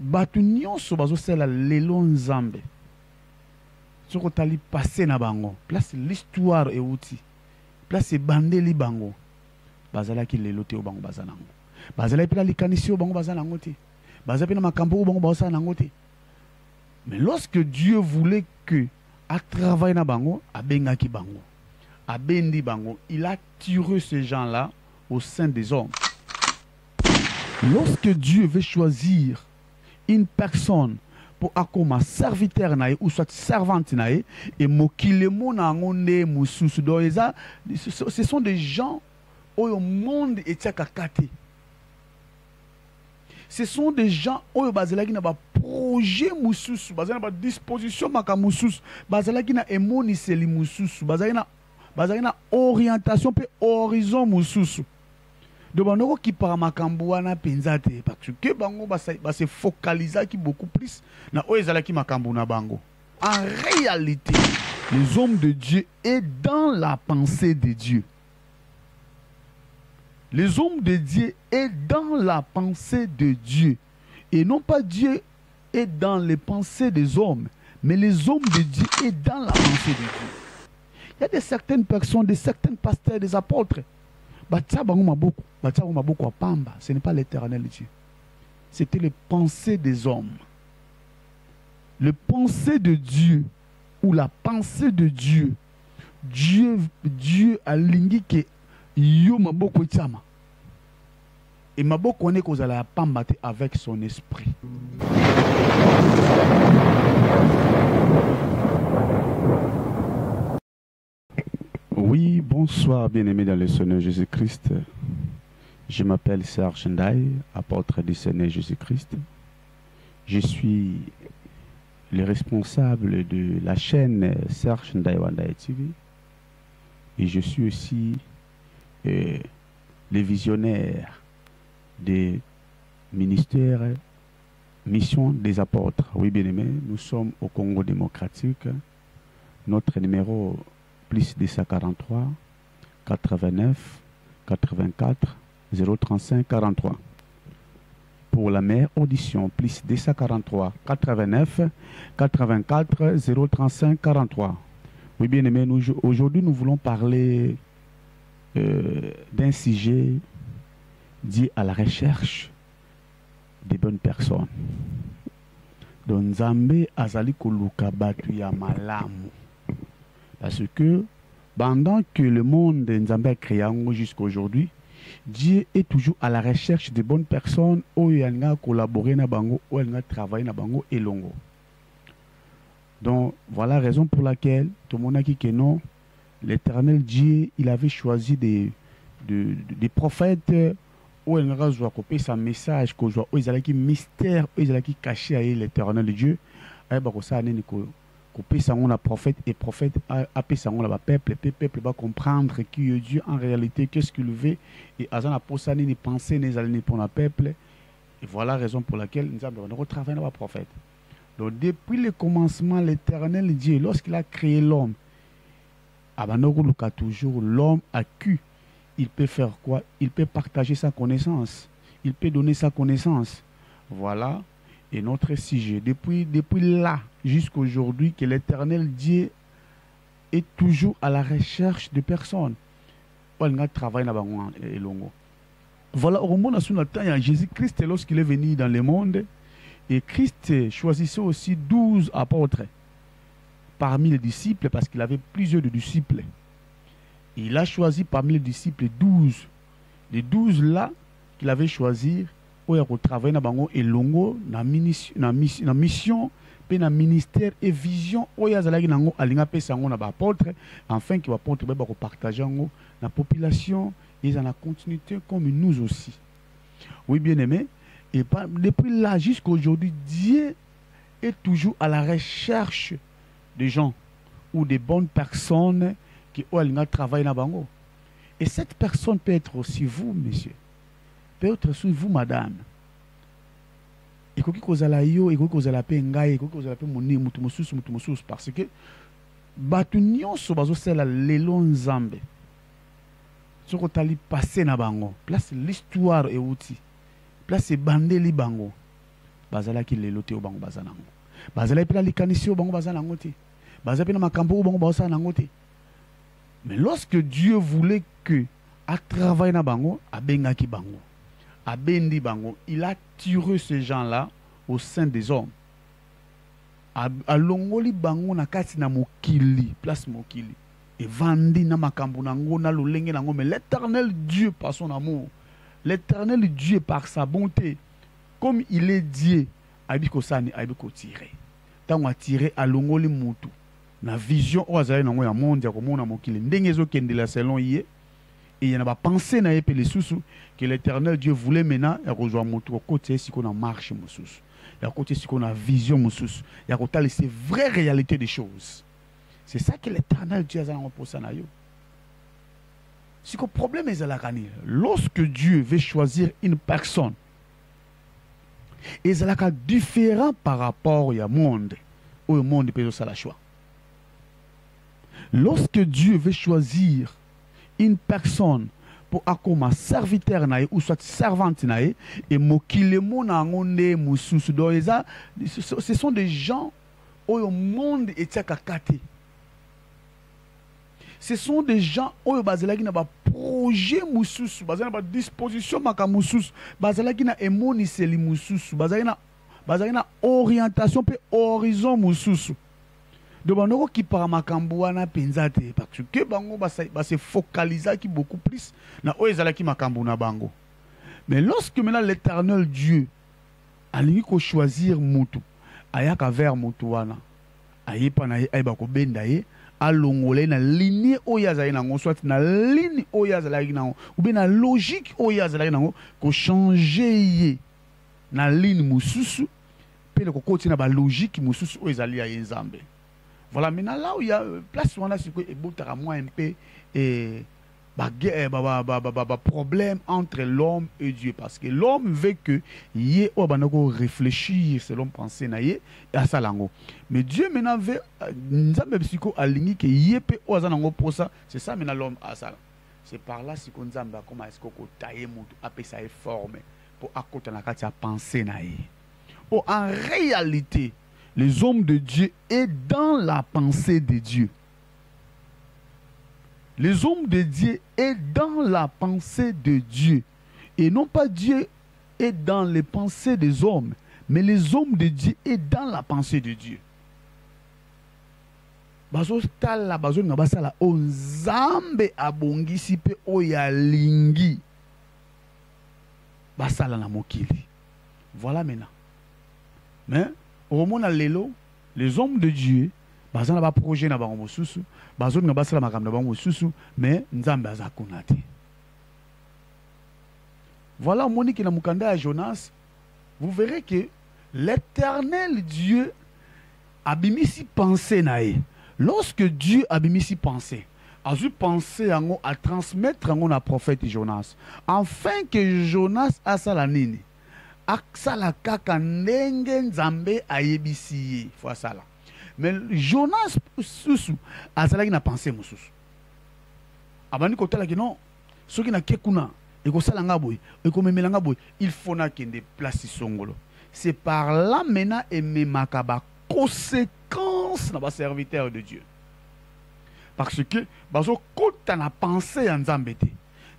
bato nyonso bazosala lelo nzambe soki otali passé na bango place l'histoire euti place ebandeli bango bazalaki lelo te oyo bango baza nango bazalaki mpe na likanisi oyo bango baza nango te bazalaki mpe na makambo oyo bango bazosala nango te. Mais lorsque Dieu voulait que à travailler na bango abengaki bango abendi bango, il a tiré ces gens-là au sein des hommes. Lorsque Dieu veut choisir une personne pour akoma serviteur nae ou soit servante nae et mokilemo na ngonde mususu do eza, ce sont des gens au monde etiaka kate. Ce sont des gens oyo bazalaki na ba projet mususu, bazalaki na ba disposition maka mususu, bazalaki na emoniseli mususu, bazalaki na orientation pe horizon mususu. De banoko qui par makambo wana penzate parce que bango ba se focaliser qui beaucoup plus na oyo ezalaki makambo na bango. En réalité, les hommes de Dieu est dans la pensée de Dieu. Les hommes de Dieu est dans la pensée de Dieu. Et non pas Dieu est dans les pensées des hommes, mais les hommes de Dieu est dans la pensée de Dieu. Il y a certaines personnes, des certains pasteurs, des apôtres. Ce n'est pas l'éternel Dieu. C'était les pensées des hommes. Le pensée de Dieu ou la pensée de Dieu. Dieu a lingi que yo maboko chama. Et maboko on est qu'on a pambate avec son esprit. Oui, bonsoir bien-aimés dans le Seigneur Jésus-Christ. Je m'appelle Serge Ndaye, apôtre du Seigneur Jésus-Christ. Je suis le responsable de la chaîne Serge Ndaye Wandaye TV. Et je suis aussi le visionnaire des ministères Mission des apôtres. Oui, bien-aimés, nous sommes au Congo démocratique. Notre numéro plus 243 89 84 035 43. Pour la meilleure audition, plus 243 89 84 035 43. Oui, bien aimé, aujourd'hui nous voulons parler d'un sujet dit à la recherche des bonnes personnes. Donc Nzambe azali koluka batu ya malamu. Parce que pendant que le monde Nzambe a créé jusqu'à aujourd'hui, Dieu est toujours à la recherche de bonnes personnes où il a collaboré na bango, où il a travaillé na bango et longo. Donc voilà la raison pour laquelle tout le monde a dit que non, l'Éternel Dieu, il avait choisi des prophètes où il a copié sa message, où il a qui mystère, où il a qui caché à l'Éternel Dieu. Couper ça on a prophète et prophète appelé ça on a peuple va comprendre qui est Dieu en réalité, qu'est-ce qu'il veut et azan a posé ni penser ni aller pour le peuple. Et voilà la raison pour laquelle nous avons travaillé dans le prophète. Donc depuis le commencement, l'Éternel Dieu, lorsqu'il a créé l'homme, toujours l'homme a cru. Il peut faire quoi? Il peut partager sa connaissance. Il peut donner sa connaissance. Voilà. Et notre sujet, depuis là jusqu'à aujourd'hui, que l'Éternel Dieu est toujours à la recherche de personnes. Voilà, au monde, Jésus-Christ, lorsqu'il est venu dans le monde, et Christ choisissait aussi 12 apôtres parmi les disciples, parce qu'il avait plusieurs de disciples. Et il a choisi parmi les disciples 12. Les 12 là qu'il avait choisi, où il a travaillé na bango et longo na mission pe na ministère et vision où il y a zalaki nango alinga pe sango na ba apôtre afin que ba apôtre ba ko partager ngo na population et en la continuité comme nous aussi. Oui, bien aimé, et depuis là jusqu'à aujourd'hui, Dieu est toujours à la recherche des gens ou des bonnes personnes qui ont alinga travailler na bango. Et cette personne peut être aussi vous, monsieur. Peut-être aussi vous, madame. Et que vous allez yo, et que vous allez pengai, et que vous allez moni mutumosus, parce que batunyon so bazo sela lelo nzambe. Ce que tu as passé na bango, place l'histoire et outil, place bandeli bango. bazalaki lelo te o bango bazanango. Bazalaki pe na likanisi o bango bazanango te. Bazalaki na makambo o bango bazanango te. Mais lorsque Dieu voulait que à travailler na bango, abengaki bango, abendi bango, il a tiré ces gens-là au sein des hommes. Alongoli bango na kati na mokili, place mokili. Et vandi na makambo nango na lolenge nango. Mais l'éternel Dieu par son amour, l'éternel Dieu par sa bonté, comme il est Dieu, abiko sani abiko tiré. Tant a tiré alongoli mutu. Na vision o azali nango ya monde ya komona mokili. Ndenge zo kendela selon yé. Et il y en a pas pensé na yé les sous que l'éternel Dieu voulait maintenant rejoindre mutu au côté si qu'on a marche mususu. Il y a côté si qu'on a vision mususu. Il y a côté les vraies réalités des choses. C'est ça que l'éternel Dieu a pour ça na yo. Si le problème est là, lorsque Dieu veut choisir une personne, et c'est différent par rapport au monde peut faire le choix. Lorsque Dieu veut choisir une personne pour comme serviteur ou soit servante et mokilemo na ngonde mususu do ce sont des gens au monde et kakate. Ce sont des gens qui bazalaki na ba projet mususu, bazalaki na ba disposition maka mususu, bazalaki na emoniseli mususu, bazalaki na orientation pe horizon mususu. De banoko qui par makambo wana penza te parce que bango ba se focaliser qui beaucoup plus na oyezalaki makambo na bango. Mais lorsque maintenant l'éternel Dieu alingi ko choisir mutu, ayaka vers mutu wana, ayepa na ye ayeba ko benda ye alongole na ligne oyazali nango soit na ligne oyazali nango ou bien na logique oyazali nango ko changer ye na ligne mususu pe le ko continue na ba logique mususu oyazali ya nzambe. Voilà, maintenant là où il y a place où on a ce que ebotara moi un peu problème entre l'homme et Dieu parce que l'homme veut que yé obanako réfléchir selon penser na yé à ça lango. Mais Dieu maintenant veut nzambe psycho aligné que yé pe ozanango pour ça, c'est ça maintenant l'homme à ça. C'est par là si nzambe comment est-ce qu'on tailler mutu apé ça est formé pour akota na kati ya penser na yé. Oh, en réalité les hommes de Dieu est dans la pensée de Dieu. Les hommes de Dieu est dans la pensée de Dieu. Et non pas Dieu est dans les pensées des hommes, mais les hommes de Dieu est dans la pensée de Dieu. Bazo tala bazo ngabasala onzambe abongisi pe oyalingi basala na mokili. Voilà maintenant. Mais au moment où les hommes de Dieu, ils ont un projet na bango mususu, ils ont basala makambo na bango mususu, mais nzambe azakunate. Voilà Monique na mukanda à Jonas, vous verrez que l'éternel Dieu abimisi pensée nae. Lorsque Dieu abimisi pensée, a dû penser à transmettre à prophète Jonas, afin que Jonas a sa la nini. Aksala kaka ndenge nzambe ayebisi fois ça là. Mais Jonas susu azalaki na pensée mususu. Abani kotala ki non, soki na kekuna ekosala ngaboy, ekomemela ngaboy, il faut na kende place songolo. C'est par là maintenant et memaka ba conséquence na ba serviteur de Dieu. Parce que bazo kota na pensée ya nzambe te.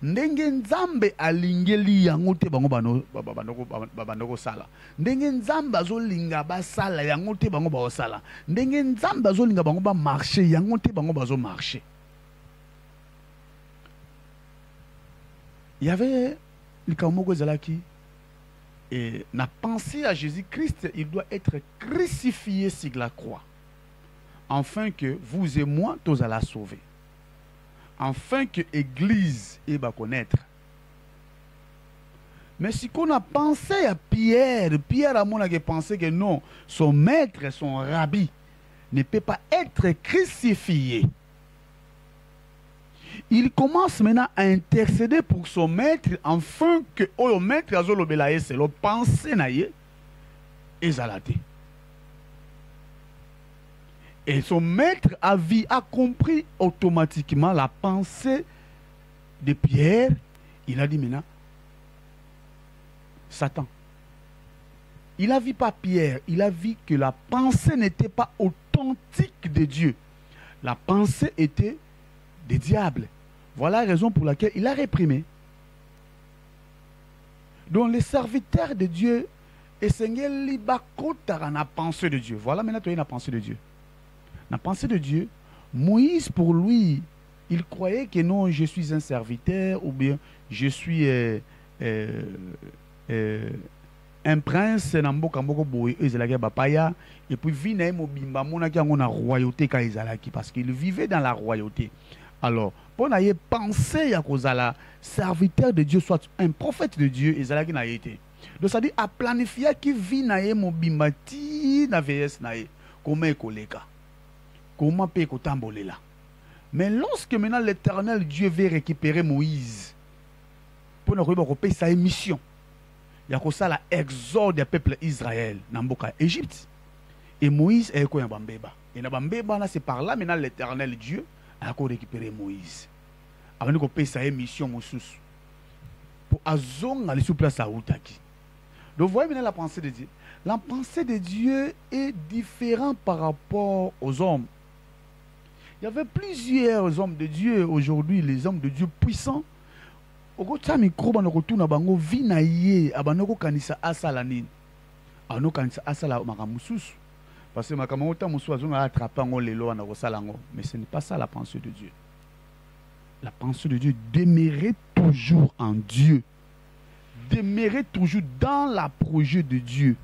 Ndenge nzambe alingeli yango te bango banoko sala. Ndenge nzambe azolinga basala yango te bango ba sala. Ndenge nzambe azolinga bango ba marcher yango te bango bazo marcher. Il y avait le kamoko zalaki et na pensée à Jésus-Christ, il doit être crucifié sur la croix afin que vous et moi tous allons sauver. Afin que l'Église va connaître. Mais si qu'on a pensé à Pierre a mon pensé que non, son maître, son rabbi, ne peut pas être crucifié. Il commence maintenant à intercéder pour son maître, afin que le maître a zolobelaye, c'est le pensée naïe, et zalate. Et son maître a compris automatiquement la pensée de Pierre. Il a dit maintenant, Satan, Il a vu pas Pierre, il a vu que la pensée n'était pas authentique de Dieu. La pensée était des diables. Voilà la raison pour laquelle il a réprimé. Donc les serviteurs de Dieu, et Seigneur Libakotara na pensée de Dieu. Voilà maintenant tu as la pensée de Dieu. La pensée de Dieu, Moïse pour lui, il croyait que non, je suis un serviteur ou bien je suis un prince namboka mboko boye ezalaki bapaya et puis vina mobimba monaki yango na royauté ka ezalaki parce qu'il vivait dans la royauté. Alors, pour n'ayer penser à kozala serviteur de Dieu soit un prophète de Dieu ezalaki na été. Donc ça dit à planifier qui vit na mobimba ti na VS na comment ekoleka. Comment peut kotambolela. Mais lorsque maintenant l'Éternel Dieu veut récupérer Moïse pour ne pas sa mission, il y a ça l'exode du peuple Israël dans Égypte. Et Moïse est quoi Bambeba. Et dans Bambeba, c'est par là maintenant l'Éternel Dieu a récupéré Moïse. Avant de payer sa mission Moussous. Pour Azong aller sur place à Outaki. Donc vous voyez maintenant la pensée de Dieu. La pensée de Dieu est différente par rapport aux hommes. Il y avait plusieurs hommes de Dieu aujourd'hui, les hommes de Dieu puissants. Parce que mais ce n'est pas ça la pensée de Dieu. La pensée de Dieu demeurait toujours en Dieu. Demeurait toujours dans le projet de Dieu.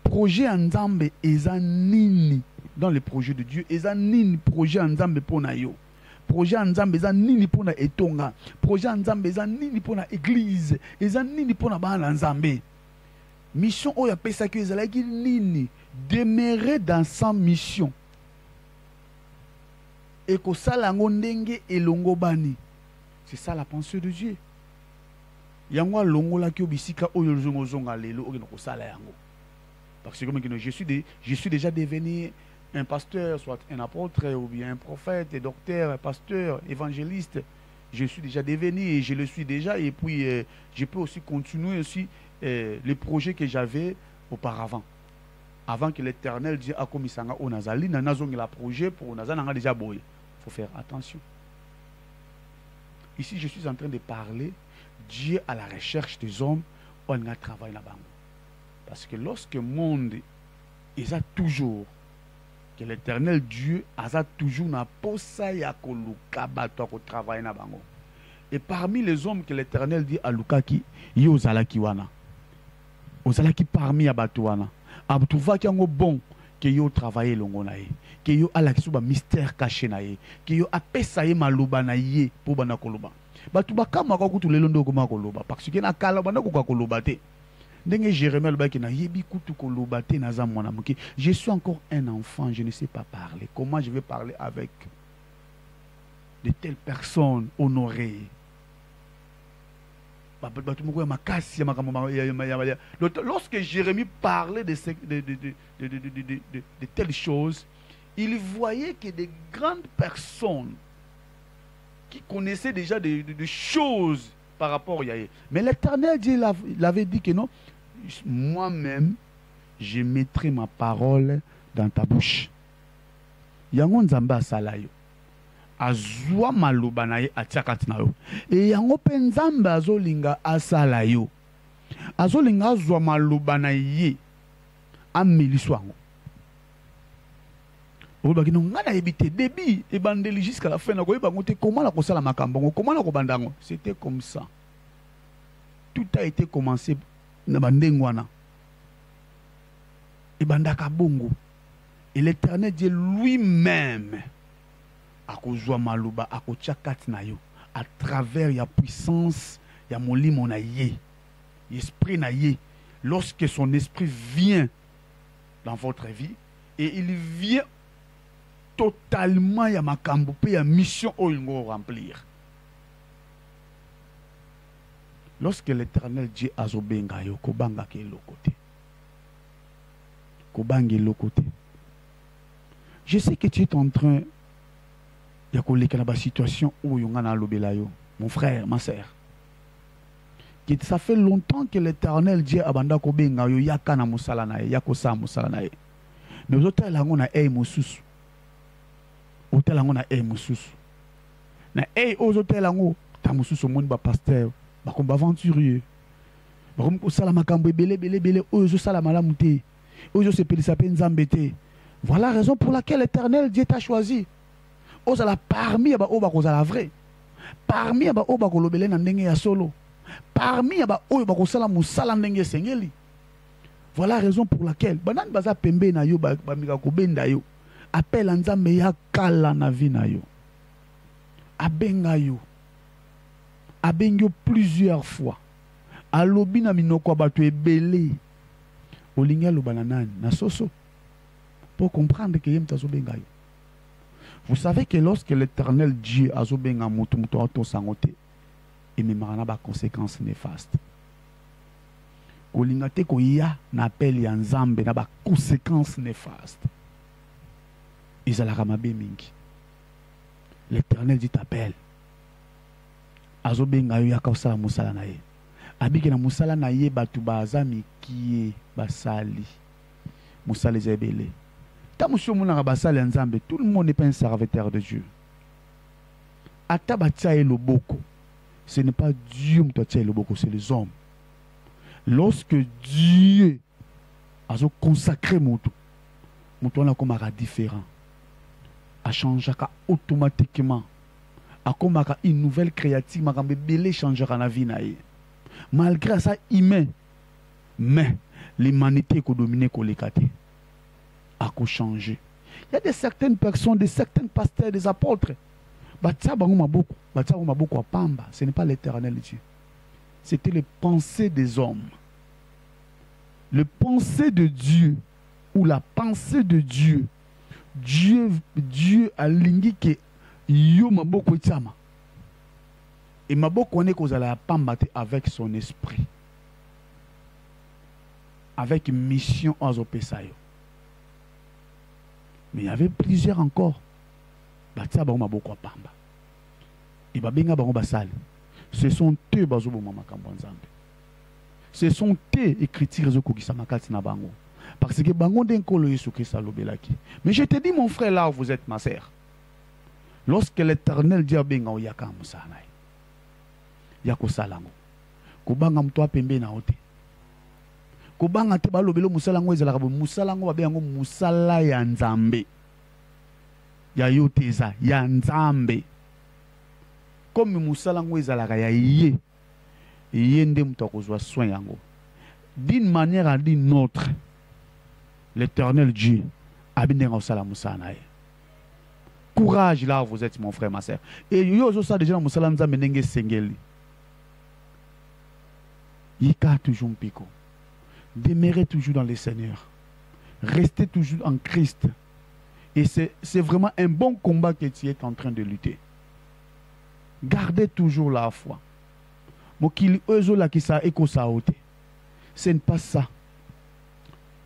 Projet en Nzambe ezanini dans le projet de Dieu. Ezanini projet en Nzambe pona yo. Projet en Nzambe ezanini pona etonga. Projet en Nzambe ezanini pona église. Ezanini pona bana Nzambe. Mission oya pesa que ezalaki nini. Demeurer dans sa mission. Et que ça la ndenge elongo bani. C'est ça la pensée de Dieu. Yango longo la kyo bisika oyo zonga lelo oyo ko sala yango. Parce que comme je suis déjà devenu un pasteur, soit un apôtre ou bien un prophète, un docteur, un pasteur, évangéliste. Je suis déjà devenu et je le suis déjà. Et puis je peux aussi continuer aussi les projets que j'avais auparavant. Avant que l'Éternel dise à Komisanga au Nazali, Nazong la projet pour Nazanga déjà boy. Il faut faire attention. Ici, je suis en train de parler Dieu à la recherche des hommes où on a travaillé là-bas. Parce que lorsque le monde il a toujours que l'Éternel Dieu a toujours na posa ya koluka bato ko travailler na bango. Et parmi les hommes que l'Éternel dit à Lukaki, yo zalaki wana. Ozalaki parmi ya bato wana. Abtuva ki ngo bon que yo travailler longo na ye. Que yo ala kisuba mystère caché na ye. Que yo apesa ye maluba na ye pour bana koluba. Bato bakama ko kutu lelo ndoko makoloba parce que na kala bana ko koloba te. Je suis encore un enfant, je ne sais pas parler. Comment je vais parler avec de telles personnes honorées? Lorsque Jérémie parlait de telles choses, il voyait que des grandes personnes qui connaissaient déjà des choses par rapport à Yahé. Mais l'Éternel Dieu l'avait dit que non. Moi-même, je mettrai ma parole dans ta bouche. Yango nzamba asalayo. Azwa maloba na ye atiakati na yo. Et yango pe nzamba azolinga asalayo. Azolinga azwa maloba na ye. Ameliswa yango. Obaki no ngana ebite débit et bandeli jusqu'à la fin na koyeba ngote comment la kosala makambo comment la kobandango. C'était comme ça. Tout a été commencé et bandaka bongo. Et l'Éternel Dieu lui-même a kozwa maluba a kotiakati na yo à travers la puissance ya molimo na ye esprit na ye. Lorsque son esprit vient dans votre vie et il vient totalement ya makambo pe ya mission oyo remplir. Lorsque l'Éternel Dieu a zobenga yo, kobanga ke lokote. Kobange lokote. Je sais que tu es en train de koleka na ba situation où yonga na lobela yo, mon frère, ma sœur. Ça fait longtemps que l'Éternel Dieu abanda ko benga yo yaka na musala na ye, yako sa musala na ye. Mais hôtel lango na e mususu. Hôtel lango na e mususu. Na e aux hôtels lango ta mususu monde ba pasteur, ba ko aventurier. Ba ko sala makambo belé ozo sala malamu te. Ozo se pelisa pe nzambe te. Voilà la raison pour laquelle l'Éternel Dieu t'a choisi. Ozala parmi ba o ba ko zala vrai. Parmi ba o ba ko lobele na ndenge ya solo. Parmi aba oyo bakosala musala ndenge sengeli. Voilà la raison pour laquelle banani baza pembe na yo ba mika ko benda yo. Appelle nzambe ya kala na vie na yo. Abenga yo. Abengo plusieurs fois. Alobi na minoko bato ebele. Olinga lo bananani na soso. Pour comprendre que yem tazo benga yo. Vous savez que lorsque l'Éternel Dieu azo benga mutu to sangote, et même on a des conséquences néfastes. Kolingate ko ya n'appelle ya nzambe na ba conséquences néfastes. Izala ramabe mingi. L'Éternel dit t'appelle. Azo benga yo ya ka sala musala na ye. Abiki na musala na ye batu bazami kiye basali. Musala zebele. Ta musho muna basali nzambe, tout le monde n'est pas un serviteur de Dieu. Ata batia e loboko. Ce n'est pas Dieu qui le beaucoup, c'est les hommes. Lorsque Dieu a consacré mon tout on a comme un différent, a changé automatiquement, a comme une nouvelle créative, ma bébé changera la vie. Malgré ça, humain, mais l'humanité qui domine, a changé. Il y a certaines personnes, certains pasteurs, des apôtres. Ce n'est pas l'Éternel Dieu. C'était les pensées des hommes. Le pensée de Dieu, ou la pensée de Dieu, Dieu a lingi que yo maboko tiama. Et maboko ne kozala pambate avec son esprit. Avec une mission à Zopesayo. Mais il y avait plusieurs encore. Ce sont eux ce sont eux écritures parce que bango denkolo Yesu Christ alobelaki. Mais je te dis mon frère là où vous êtes ma sœur, lorsque l'Éternel dit benga oyaka musana yako salango kubanga mtwa pembe na ote kubanga te balobelo musalango ezalaka musalango babengo musala ya nzambe ya yoteza ya nzambe comme musalango ezalaka ya ye nde mutu akozwa soin yango d'une manière à d'une autre. L'Éternel Dieu a bien osala musana ye. Courage là où vous êtes mon frère ma sœur. Et yo zo ça déjà musala nzambe ndenge sengeli. Yika toujours mpiko. Demeurez toujours dans le Seigneur. Restez toujours en Christ. Et c'est vraiment un bon combat que tu es en train de lutter. Gardez toujours la foi. Mokili ozo la ki sa eko sa ote. Ce n'est pas ça.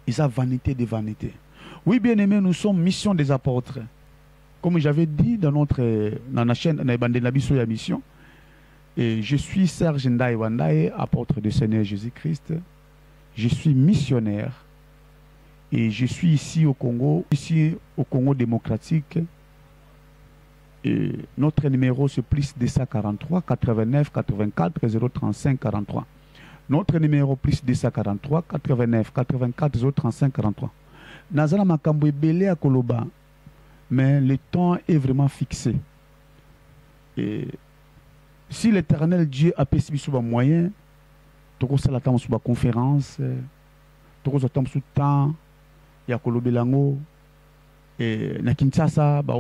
Et ça, vanité de vanité. Oui, bien aimé, nous sommes mission des apôtres. Comme j'avais dit dans la chaîne, dans la mission, et je suis Serge Ndaye Wandaye, apôtre du Seigneur Jésus-Christ. Je suis missionnaire. Et je suis ici au Congo démocratique. Et notre numéro, c'est plus 243 89 84 035 43. Notre numéro plus 243 89 84 035 43. Nazala makambo ebele à Koloba, mais le temps est vraiment fixé. Et si l'Éternel Dieu a payé sur un moyen, toko sala tam sur conférence, toko zotam sur temps, ya Kolobelango, et na Kinshasa, ba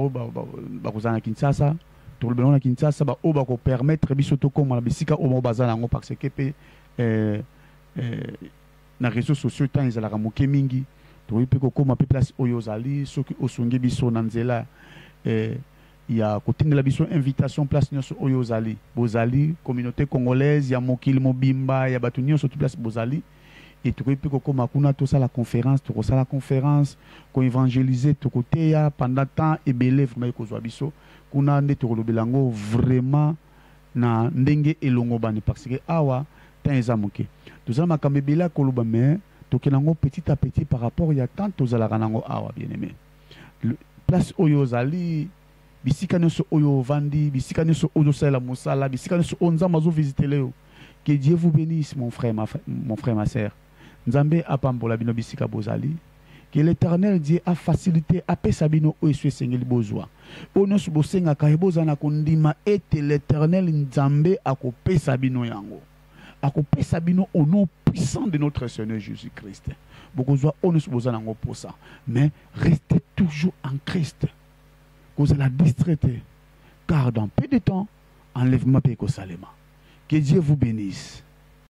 kozana Kinshasa, toko belongo na Kinshasa, ba o ba ko permettre biso to comme na bisika o mo bazana ngo parce que na réseaux sociaux tant ils ala moke mingi to ipe ko koma pe place oyozali soki osonge biso na nzela ya kotindela biso invitation place nyonso oyozali bozali communauté congolaise ya mokili mobimba ya batu nyonso to place bozali et to ipe ko koma kuna to sala conférence ko évangéliser to koteya pendant temps ebele vraiment ko zwa biso kuna nde to lobelango vraiment na ndenge elongo bani parce que awa temps ezamuke tozala makambe bila koloba mais tokenango petit à petit par rapport ya tant tozala kanango awa bien aimé place oyo zali bisika nyonso oyo vandi bisika nyonso oyo sala mosala bisika nyonso onzamba zo visiter leo. Que Dieu vous bénisse mon frère ma sœur. Nzambe apambola bino bisika bozali. Que l'Éternel Dieu a facilité a pesabino o eswe sengeli bozwa. Ono subosenga kaeboza na kondima ete l'Éternel Nzambe akopesa bino yango. Akopesa bino au nom puissant de notre Seigneur Jésus-Christ. Bokozwa ono suboza nango posa. Mais restez toujours en Christ. Vous allez distraiter. Car dans peu de temps, enlèvement peut salema. Que Dieu vous bénisse.